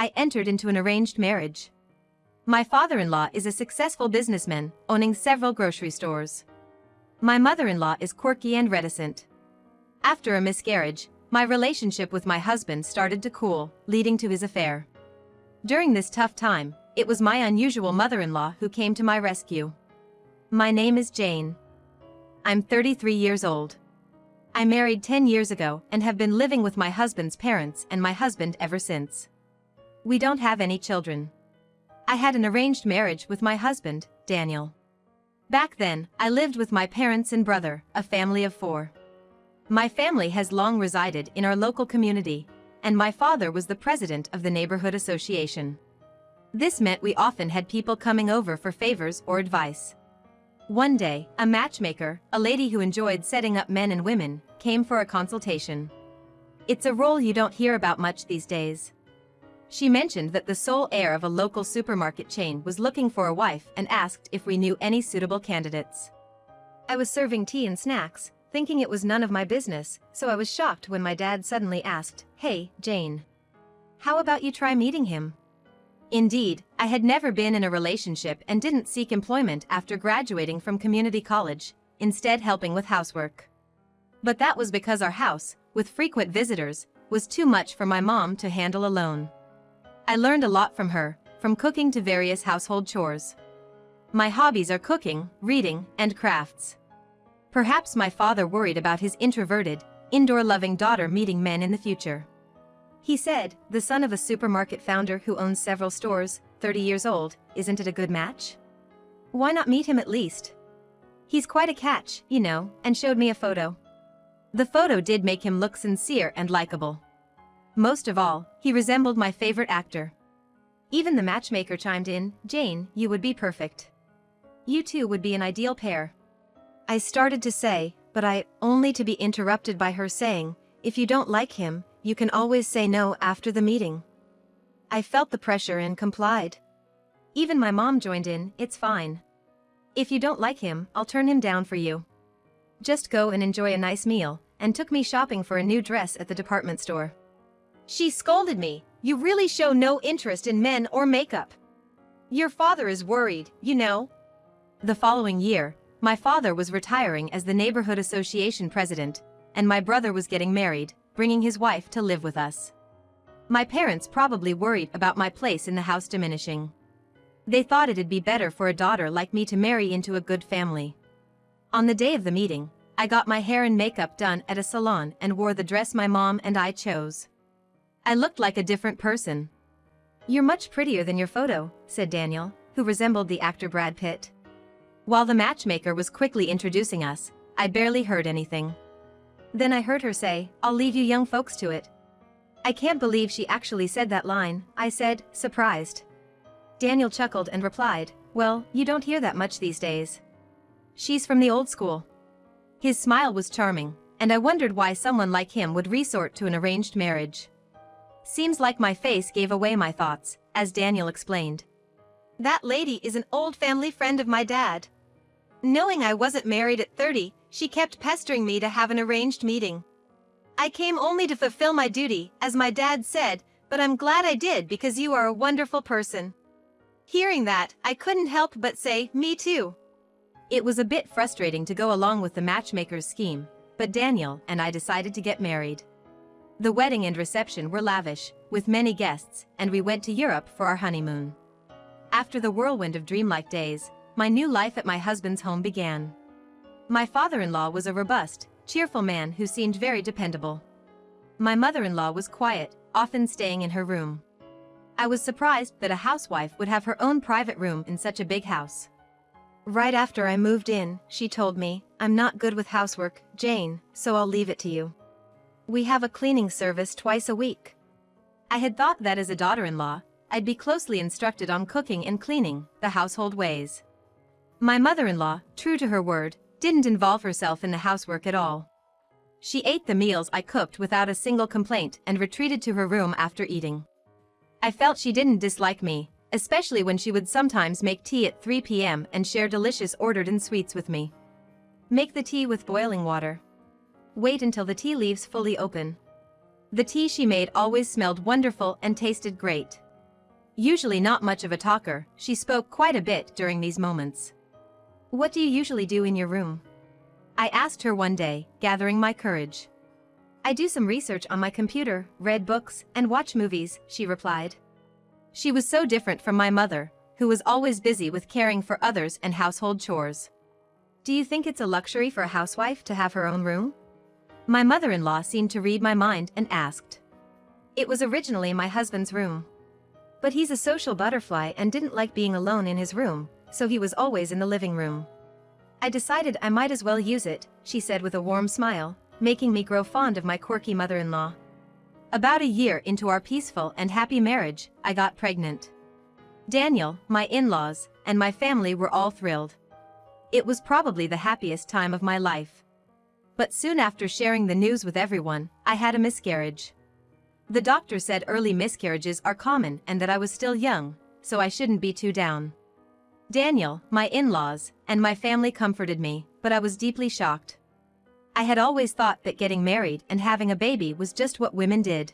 I entered into an arranged marriage. My father-in-law is a successful businessman, owning several grocery stores. My mother-in-law is quirky and reticent. After a miscarriage, my relationship with my husband started to cool, leading to his affair. During this tough time, it was my unusual mother-in-law who came to my rescue. My name is Jane. I'm 33 years old. I married 10 years ago and have been living with my husband's parents and my husband ever since. We don't have any children. I had an arranged marriage with my husband, Daniel. Back then, I lived with my parents and brother, a family of 4. My family has long resided in our local community, and my father was the president of the neighborhood association. This meant we often had people coming over for favors or advice. One day, a matchmaker, a lady who enjoyed setting up men and women, came for a consultation. It's a role you don't hear about much these days. She mentioned that the sole heir of a local supermarket chain was looking for a wife and asked if we knew any suitable candidates. I was serving tea and snacks, thinking it was none of my business, so I was shocked when my dad suddenly asked, "Hey, Jane. How about you try meeting him?" Indeed, I had never been in a relationship and didn't seek employment after graduating from community college, instead helping with housework. But that was because our house, with frequent visitors, was too much for my mom to handle alone. I learned a lot from her, from cooking to various household chores. My hobbies are cooking, reading, and crafts. Perhaps my father worried about his introverted, indoor-loving daughter meeting men in the future. He said, "The son of a supermarket founder who owns several stores, 30 years old, isn't it a good match? Why not meet him at least? He's quite a catch, you know," and showed me a photo. The photo did make him look sincere and likable. Most of all, he resembled my favorite actor. Even the matchmaker chimed in, "Jane, you would be perfect. You two would be an ideal pair." I started to say, but only to be interrupted by her saying, "If you don't like him, you can always say no after the meeting." I felt the pressure and complied. Even my mom joined in, "It's fine. If you don't like him, I'll turn him down for you. Just go and enjoy a nice meal," and took me shopping for a new dress at the department store. She scolded me, "You really show no interest in men or makeup. Your father is worried, you know." The following year, my father was retiring as the neighborhood association president, and my brother was getting married, bringing his wife to live with us. My parents probably worried about my place in the house diminishing. They thought it'd be better for a daughter like me to marry into a good family. On the day of the meeting, I got my hair and makeup done at a salon and wore the dress my mom and I chose. I looked like a different person. "You're much prettier than your photo," said Daniel, who resembled the actor Brad Pitt. While the matchmaker was quickly introducing us, I barely heard anything. Then I heard her say, "I'll leave you young folks to it." "I can't believe she actually said that line," I said, surprised. Daniel chuckled and replied, "Well, you don't hear that much these days. She's from the old school." His smile was charming, and I wondered why someone like him would resort to an arranged marriage. Seems like my face gave away my thoughts, as Daniel explained. "That lady is an old family friend of my dad. Knowing I wasn't married at 30, she kept pestering me to have an arranged meeting. I came only to fulfill my duty, as my dad said, but I'm glad I did because you are a wonderful person." Hearing that, I couldn't help but say, "Me too." It was a bit frustrating to go along with the matchmaker's scheme, but Daniel and I decided to get married. The wedding and reception were lavish, with many guests, and we went to Europe for our honeymoon. After the whirlwind of dreamlike days, my new life at my husband's home began. My father-in-law was a robust, cheerful man who seemed very dependable. My mother-in-law was quiet, often staying in her room. I was surprised that a housewife would have her own private room in such a big house. Right after I moved in, she told me, "I'm not good with housework, Jane, so I'll leave it to you. We have a cleaning service twice a week." I had thought that as a daughter-in-law, I'd be closely instructed on cooking and cleaning, the household ways. My mother-in-law, true to her word, didn't involve herself in the housework at all. She ate the meals I cooked without a single complaint and retreated to her room after eating. I felt she didn't dislike me, especially when she would sometimes make tea at 3 p.m. and share delicious ordered-in sweets with me. Make the tea with boiling water. Wait until the tea leaves fully open. The tea she made always smelled wonderful and tasted great. Usually not much of a talker, she spoke quite a bit during these moments. "What do you usually do in your room?" I asked her one day, gathering my courage. "I do some research on my computer, read books, and watch movies," she replied. She was so different from my mother, who was always busy with caring for others and household chores. "Do you think it's a luxury for a housewife to have her own room?" My mother-in-law seemed to read my mind and asked. "It was originally my husband's room. But he's a social butterfly and didn't like being alone in his room, so he was always in the living room. I decided I might as well use it," she said with a warm smile, making me grow fond of my quirky mother-in-law. About a year into our peaceful and happy marriage, I got pregnant. Daniel, my in-laws, and my family were all thrilled. It was probably the happiest time of my life. But soon after sharing the news with everyone, I had a miscarriage. The doctor said early miscarriages are common and that I was still young, so I shouldn't be too down. Daniel, my in-laws, and my family comforted me, but I was deeply shocked. I had always thought that getting married and having a baby was just what women did.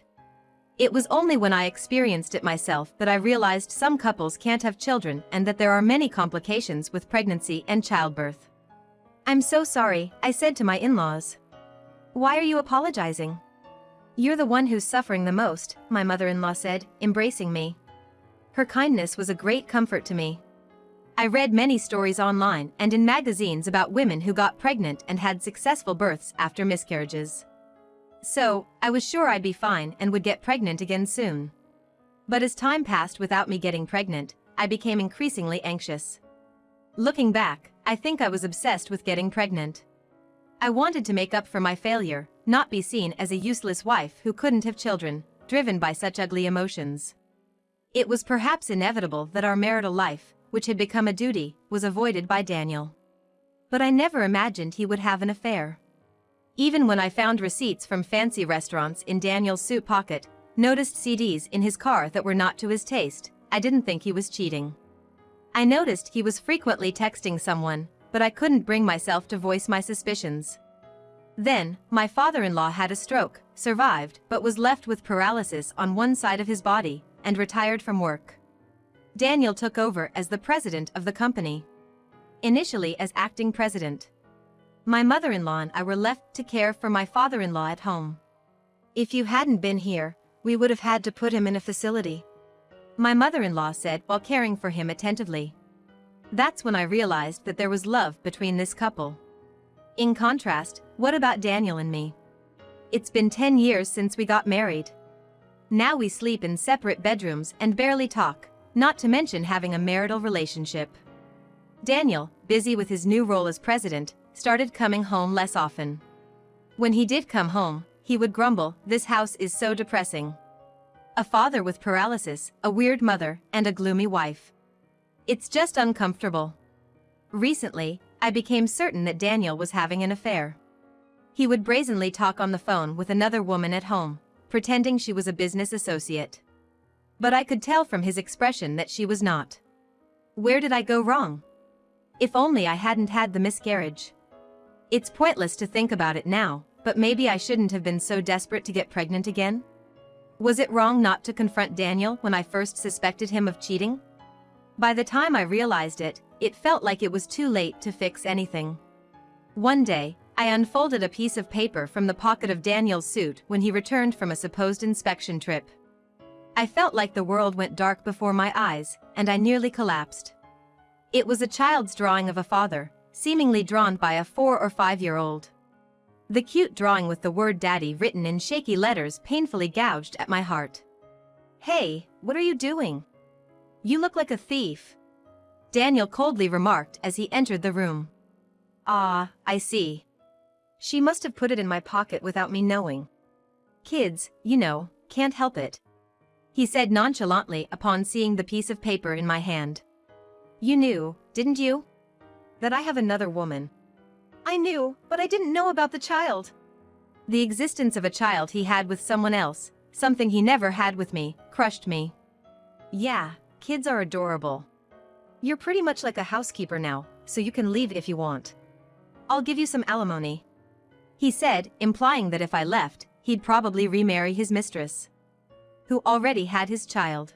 It was only when I experienced it myself that I realized some couples can't have children and that there are many complications with pregnancy and childbirth. "I'm so sorry," I said to my in-laws. "Why are you apologizing? You're the one who's suffering the most," my mother-in-law said, embracing me. Her kindness was a great comfort to me. I read many stories online and in magazines about women who got pregnant and had successful births after miscarriages. So, I was sure I'd be fine and would get pregnant again soon. But as time passed without me getting pregnant, I became increasingly anxious. Looking back, I think I was obsessed with getting pregnant. I wanted to make up for my failure, not be seen as a useless wife who couldn't have children, driven by such ugly emotions. It was perhaps inevitable that our marital life, which had become a duty, was avoided by Daniel. But I never imagined he would have an affair. Even when I found receipts from fancy restaurants in Daniel's suit pocket, noticed CDs in his car that were not to his taste, I didn't think he was cheating. I noticed he was frequently texting someone, but I couldn't bring myself to voice my suspicions. Then, my father-in-law had a stroke, survived, but was left with paralysis on one side of his body, and retired from work. Daniel took over as the president of the company. Initially as acting president. My mother-in-law and I were left to care for my father-in-law at home. "If you hadn't been here, we would have had to put him in a facility," my mother-in-law said while caring for him attentively. That's when I realized that there was love between this couple. In contrast, what about Daniel and me? It's been 10 years since we got married. Now we sleep in separate bedrooms and barely talk, not to mention having a marital relationship. Daniel, busy with his new role as president, started coming home less often. When he did come home, he would grumble, "This house is so depressing. A father with paralysis, a weird mother, and a gloomy wife. It's just uncomfortable." Recently, I became certain that Daniel was having an affair. He would brazenly talk on the phone with another woman at home, pretending she was a business associate. But I could tell from his expression that she was not. Where did I go wrong? If only I hadn't had the miscarriage. It's pointless to think about it now, but maybe I shouldn't have been so desperate to get pregnant again? Was it wrong not to confront Daniel when I first suspected him of cheating? By the time I realized it, it felt like it was too late to fix anything. One day, I unfolded a piece of paper from the pocket of Daniel's suit when he returned from a supposed inspection trip. I felt like the world went dark before my eyes, and I nearly collapsed. It was a child's drawing of a father, seemingly drawn by a 4 or 5-year-old. The cute drawing with the word "Daddy" written in shaky letters painfully gouged at my heart. "Hey, what are you doing? You look like a thief," Daniel coldly remarked as he entered the room. "Ah, I see. She must have put it in my pocket without me knowing. Kids, you know, can't help it," he said nonchalantly upon seeing the piece of paper in my hand. "You knew, didn't you? That I have another woman." "I knew, but I didn't know about the child." The existence of a child he had with someone else, something he never had with me, crushed me. "Yeah, kids are adorable. You're pretty much like a housekeeper now, so you can leave if you want. I'll give you some alimony," he said, implying that if I left, he'd probably remarry his mistress, who already had his child.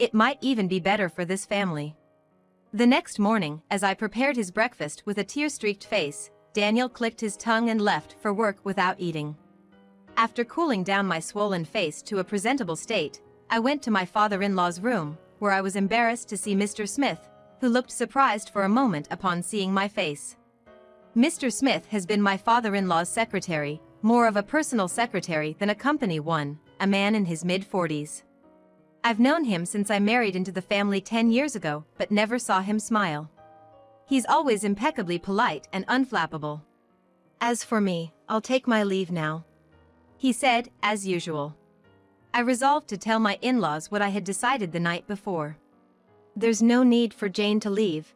It might even be better for this family. The next morning, as I prepared his breakfast with a tear-streaked face, Daniel clicked his tongue and left for work without eating. After cooling down my swollen face to a presentable state, I went to my father-in-law's room, where I was embarrassed to see Mr. Smith, who looked surprised for a moment upon seeing my face. Mr. Smith has been my father-in-law's secretary, more of a personal secretary than a company one, a man in his mid-40s. I've known him since I married into the family 10 years ago, but never saw him smile. He's always impeccably polite and unflappable. As for me, I'll take my leave now, he said, as usual. I resolved to tell my in-laws what I had decided the night before. There's no need for Jane to leave,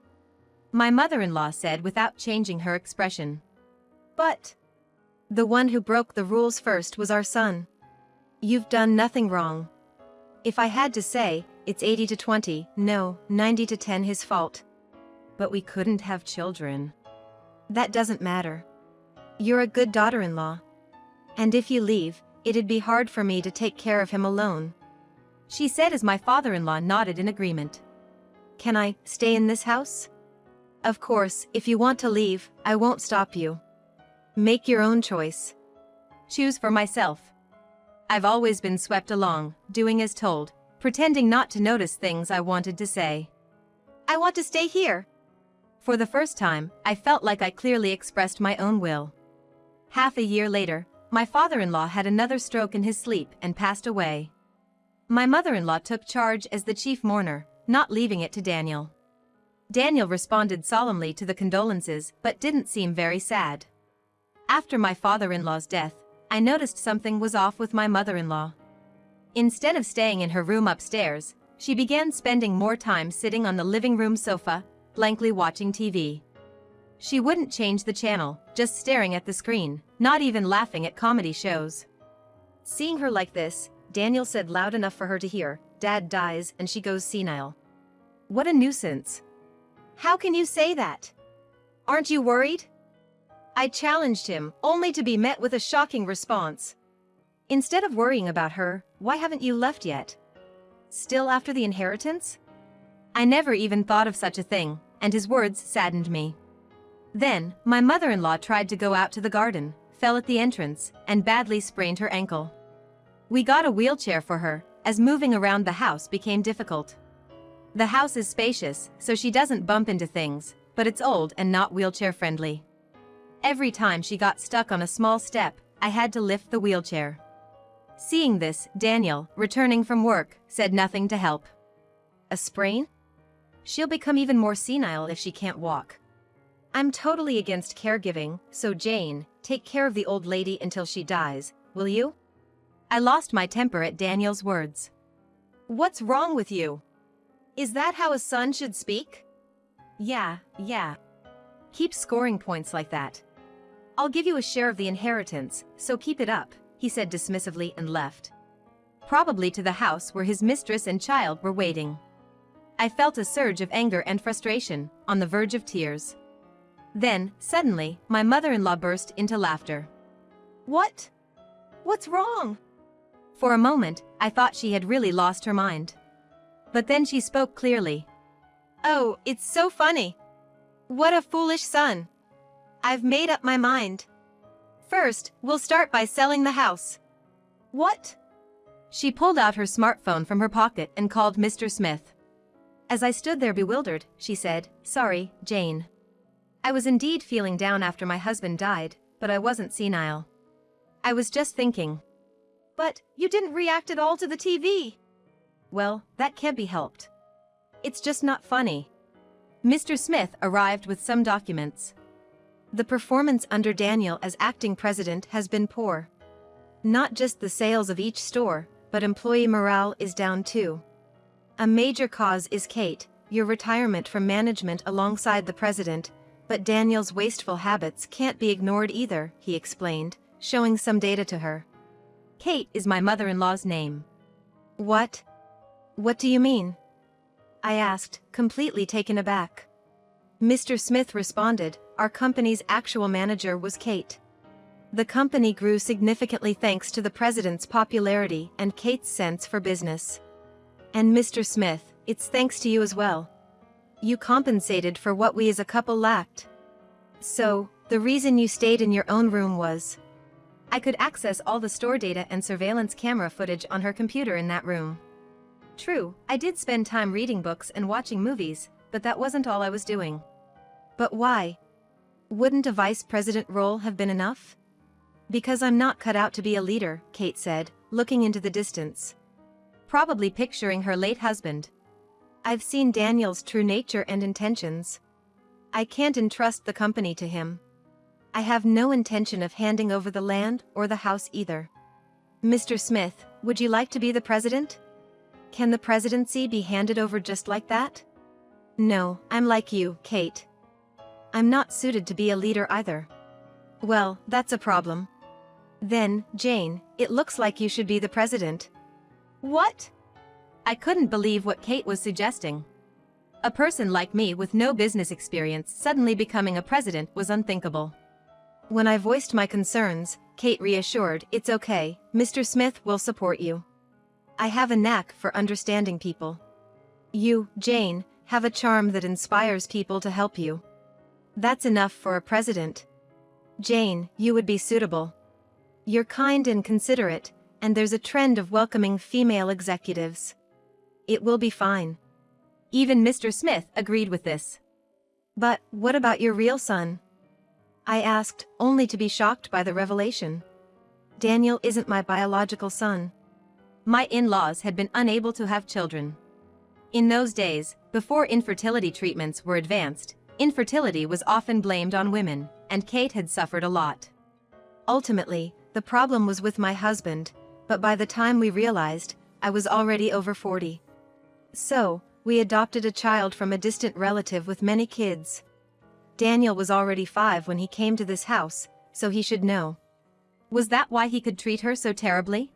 my mother-in-law said without changing her expression. But the one who broke the rules first was our son. You've done nothing wrong. If I had to say, it's 80 to 20, no, 90 to 10 his fault. But we couldn't have children. That doesn't matter. You're a good daughter-in-law. And if you leave, it'd be hard for me to take care of him alone, she said as my father-in-law nodded in agreement. Can I stay in this house? Of course, if you want to leave, I won't stop you. Make your own choice. Choose for myself. I've always been swept along, doing as told, pretending not to notice things I wanted to say. I want to stay here. For the first time, I felt like I clearly expressed my own will. Half a year later, my father-in-law had another stroke in his sleep and passed away. My mother-in-law took charge as the chief mourner, not leaving it to Daniel. Daniel responded solemnly to the condolences but didn't seem very sad. After my father-in-law's death, I noticed something was off with my mother-in-law. Instead of staying in her room upstairs, she began spending more time sitting on the living room sofa, blankly watching TV. She wouldn't change the channel, just staring at the screen, not even laughing at comedy shows. Seeing her like this, Daniel said loud enough for her to hear, "Dad dies and she goes senile." What a nuisance. How can you say that? Aren't you worried? I challenged him, only to be met with a shocking response. Instead of worrying about her, why haven't you left yet? Still after the inheritance? I never even thought of such a thing, and his words saddened me. Then, my mother-in-law tried to go out to the garden, fell at the entrance, and badly sprained her ankle. We got a wheelchair for her, as moving around the house became difficult. The house is spacious, so she doesn't bump into things, but it's old and not wheelchair-friendly. Every time she got stuck on a small step, I had to lift the wheelchair. Seeing this, Daniel, returning from work, said nothing to help. A sprain? She'll become even more senile if she can't walk. I'm totally against caregiving, so Jane, take care of the old lady until she dies, will you? I lost my temper at Daniel's words. What's wrong with you? Is that how a son should speak? Yeah. Keep scoring points like that. I'll give you a share of the inheritance, so keep it up, he said dismissively and left. Probably to the house where his mistress and child were waiting. I felt a surge of anger and frustration, on the verge of tears. Then, suddenly, my mother-in-law burst into laughter. What? What's wrong? For a moment, I thought she had really lost her mind. But then she spoke clearly. Oh, it's so funny. What a foolish son. I've made up my mind. First, we'll start by selling the house. What? She pulled out her smartphone from her pocket and called Mr. Smith. As I stood there bewildered, she said, "Sorry, Jane. I was indeed feeling down after my husband died, but I wasn't senile. I was just thinking." But you didn't react at all to the TV. Well, that can't be helped. It's just not funny. Mr. Smith arrived with some documents. The performance under Daniel as acting president has been poor. Not just the sales of each store, but employee morale is down too. A major cause is Kate, your retirement from management alongside the president, but Daniel's wasteful habits can't be ignored either, he explained, showing some data to her. Kate is my mother-in-law's name. What? What do you mean? I asked, completely taken aback. Mr. Smith responded, our company's actual manager was Kate. The company grew significantly thanks to the president's popularity and Kate's sense for business. And Mr. Smith, it's thanks to you as well. You compensated for what we as a couple lacked. So, the reason you stayed in your own room was... I could access all the store data and surveillance camera footage on her computer in that room. True, I did spend time reading books and watching movies, but that wasn't all I was doing. But why? Wouldn't a vice president role have been enough? Because I'm not cut out to be a leader, Kate said, looking into the distance. Probably picturing her late husband. I've seen Daniel's true nature and intentions. I can't entrust the company to him. I have no intention of handing over the land or the house either. Mr. Smith, would you like to be the president? Can the presidency be handed over just like that? No, I'm like you, Kate. I'm not suited to be a leader either. Well, that's a problem. Then, Jane, it looks like you should be the president. What? I couldn't believe what Kate was suggesting. A person like me with no business experience suddenly becoming a president was unthinkable. When I voiced my concerns, Kate reassured, "It's okay, Mr. Smith will support you. I have a knack for understanding people. You, Jane, have a charm that inspires people to help you. That's enough for a president. Jane, you would be suitable. You're kind and considerate, and there's a trend of welcoming female executives. It will be fine." Even Mr. Smith agreed with this. "But what about your real son?" I asked, only to be shocked by the revelation. Daniel isn't my biological son. My in-laws had been unable to have children. In those days, before infertility treatments were advanced, infertility was often blamed on women, and Kate had suffered a lot. Ultimately, the problem was with my husband, but by the time we realized, I was already over 40. So, we adopted a child from a distant relative with many kids. Daniel was already 5 when he came to this house, so he should know. Was that why he could treat her so terribly?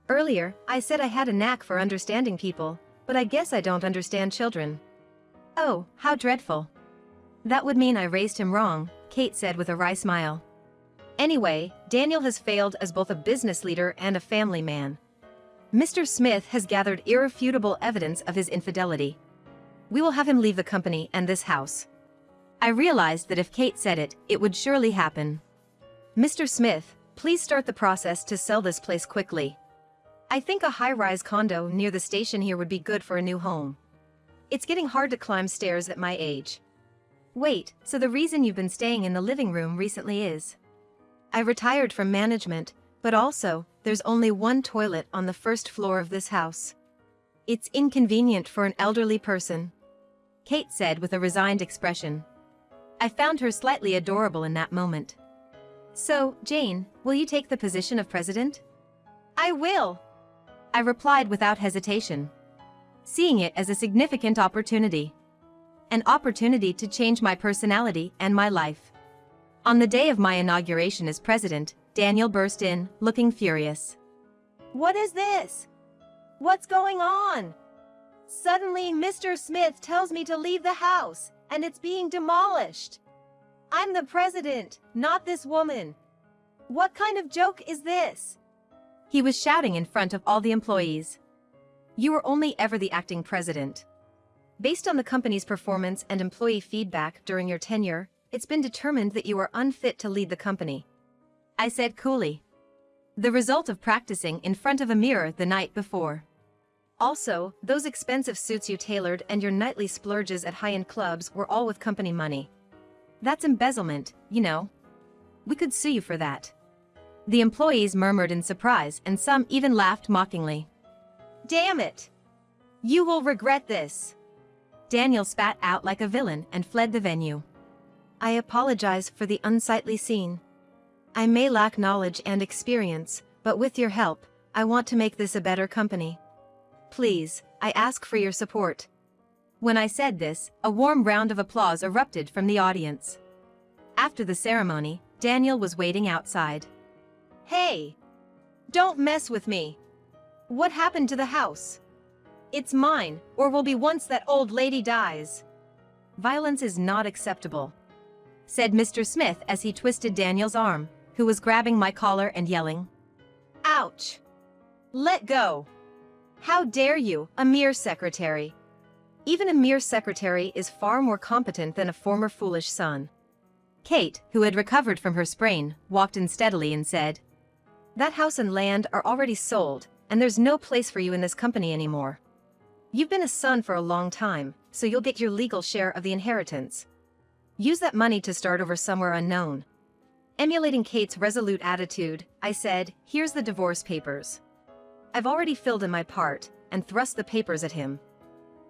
Earlier, I said I had a knack for understanding people, but I guess I don't understand children. Oh, how dreadful. That would mean I raised him wrong, Kate said with a wry smile. Anyway, Daniel has failed as both a business leader and a family man. Mr. Smith has gathered irrefutable evidence of his infidelity. We will have him leave the company and this house. I realized that if Kate said it, it would surely happen. Mr. Smith, please start the process to sell this place quickly. I think a high-rise condo near the station here would be good for a new home. It's getting hard to climb stairs at my age. Wait, so the reason you've been staying in the living room recently is? I retired from management, but also, there's only one toilet on the first floor of this house. It's inconvenient for an elderly person. Kate said with a resigned expression. I found her slightly adorable in that moment. So, Jane, will you take the position of president? I will, I replied without hesitation, seeing it as a significant opportunity. An opportunity to change my personality and my life. On the day of my inauguration as president, Daniel burst in, looking furious. What is this? What's going on? Suddenly, Mr. Smith tells me to leave the house, and it's being demolished. I'm the president, not this woman. What kind of joke is this? He was shouting in front of all the employees. You were only ever the acting president. Based on the company's performance and employee feedback during your tenure, it's been determined that you are unfit to lead the company. I said coolly. The result of practicing in front of a mirror the night before. Also, those expensive suits you tailored and your nightly splurges at high-end clubs were all with company money. That's embezzlement, you know. We could sue you for that. The employees murmured in surprise and some even laughed mockingly. Damn it! You will regret this. Daniel spat out like a villain and fled the venue. I apologize for the unsightly scene. I may lack knowledge and experience, but with your help, I want to make this a better company. Please, I ask for your support. When I said this, a warm round of applause erupted from the audience. After the ceremony, Daniel was waiting outside. Hey! Don't mess with me. What happened to the house? It's mine, or will be once that old lady dies. Violence is not acceptable, said Mr. Smith as he twisted Daniel's arm, who was grabbing my collar and yelling. Ouch! Let go! How dare you, a mere secretary? Even a mere secretary is far more competent than a former foolish son. Kate, who had recovered from her sprain, walked in steadily and said, "That house and land are already sold, and there's no place for you in this company anymore. You've been a son for a long time, so you'll get your legal share of the inheritance. Use that money to start over somewhere unknown." Emulating Kate's resolute attitude, I said, "Here's the divorce papers." I've already filled in my part, and thrust the papers at him.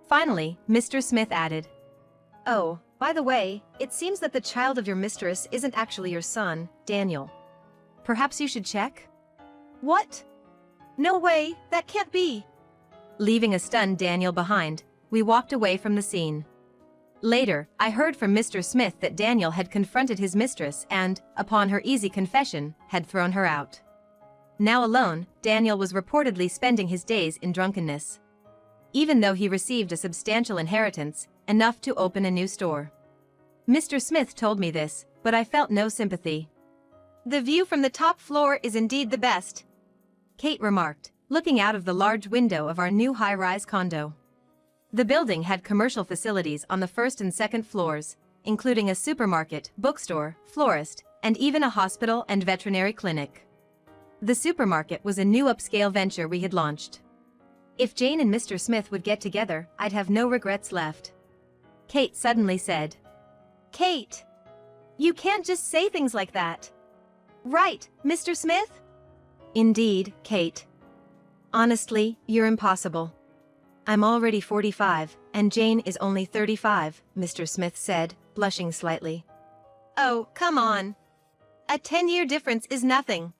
Finally, Mr. Smith added, "Oh, by the way, it seems that the child of your mistress isn't actually your son, Daniel. Perhaps you should check?" "What? No way, that can't be." Leaving a stunned Daniel behind, we walked away from the scene. Later, I heard from Mr. Smith that Daniel had confronted his mistress and, upon her easy confession, had thrown her out. Now alone, Daniel was reportedly spending his days in drunkenness. Even though he received a substantial inheritance, enough to open a new store. Mr. Smith told me this, but I felt no sympathy. "The view from the top floor is indeed the best," Kate remarked, looking out of the large window of our new high-rise condo. The building had commercial facilities on the first and second floors, including a supermarket, bookstore, florist, and even a hospital and veterinary clinic. The supermarket was a new upscale venture we had launched. If Jane and Mr. Smith would get together, I'd have no regrets left. Kate suddenly said, "Kate, you can't just say things like that." "Right, Mr. Smith?" "Indeed, Kate. Honestly, you're impossible." "I'm already 45, and Jane is only 35, Mr. Smith said, blushing slightly. "Oh, come on. A 10-year difference is nothing.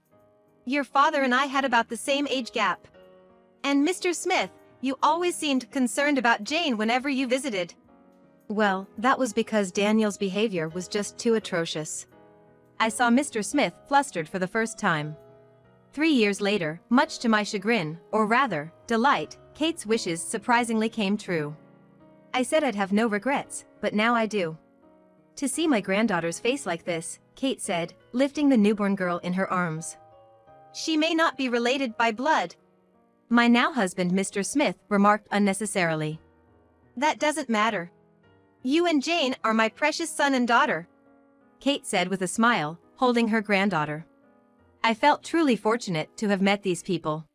Your father and I had about the same age gap. And Mr. Smith, you always seemed concerned about Jane whenever you visited." "Well, that was because Daniel's behavior was just too atrocious." I saw Mr. Smith flustered for the first time. 3 years later, much to my chagrin, or rather, delight, Kate's wishes surprisingly came true. I said I'd have no regrets, but now I do. "To see my granddaughter's face like this," Kate said, lifting the newborn girl in her arms. "She may not be related by blood," my now husband Mr. Smith remarked unnecessarily. "That doesn't matter. You and Jane are my precious son and daughter," Kate said with a smile, holding her granddaughter. I felt truly fortunate to have met these people.